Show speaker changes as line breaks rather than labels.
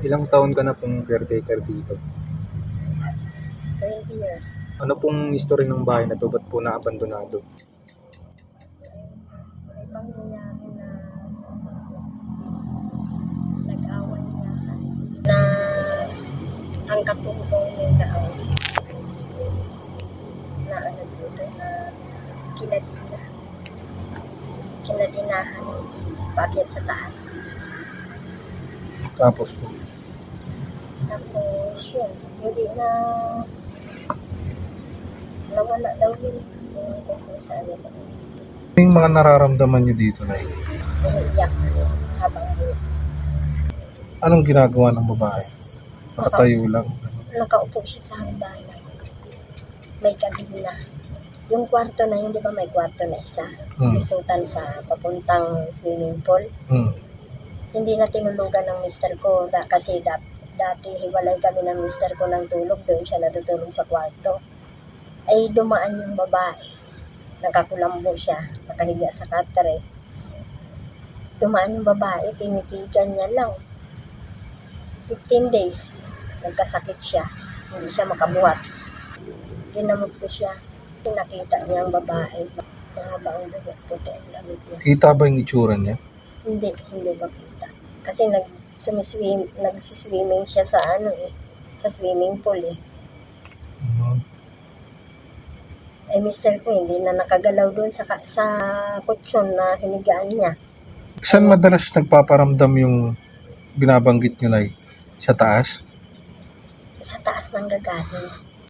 Ilang taon ka na pong caretaker dito?
20 years.
Ano pong history ng bahay na to? Ba't po na-abandonado?
May pangyayari na nag-away niya na ang katulong nila na ano dito na kinadinahan bakit sa taas.
Tapos po,
Tapos yun, hindi na nawala daw yun kung saan ito.
yung mga nararamdaman niyo dito na
Umiiyak habang
anong ginagawa ng babae? Nakatayo lang.
nakaupo siya sa hagdanan. May kabina. Yung kwarto na yun, di ba may kwarto na isa? Isutan sa papuntang swimming pool. Hindi na tinulugan ng mister ko kasi dati hiwalay kami ng mister ko ng tulog. Doon siya natutulog sa kwarto. Ay dumaan yung babae. Nakakulambo siya. Nakahiga sa katre. Dumaan yung babae. Tinitigan niya lang. 15 days. Nagkasakit siya. Hindi siya makabuhat. Ginamot ko siya. Nakita niya ang babae. Mahaba ang buhok, puti ang lamig niya.
Kita ba yung itsura niya?
Hindi makita. Kasi nagsiswimming siya sa sa swimming pool eh. Ay mister ko hindi na nakagalaw doon sa kutsyon na hinigaan niya.
Saan madalas nagpaparamdam yung binabanggit niyo na sa taas?
Sa taas ng gagaling.